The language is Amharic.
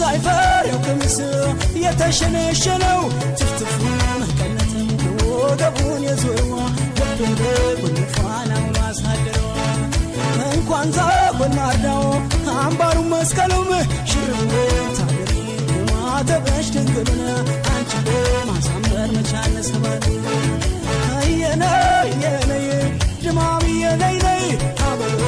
ዛይፈር ከሚስ የተሸነሸነው ትፍትፉን ቀነተም ወገቡን የዞረው ደብደብ ፋናው ማሳደረው እንኳን ዛጎናዳው አምባሩ መስቀሉም ሽርብ ታደሪ ማተበሽ ድንግልና አንቺ ማሳመር መቻል ሰበን የኔ ድማም የኔ አበሮ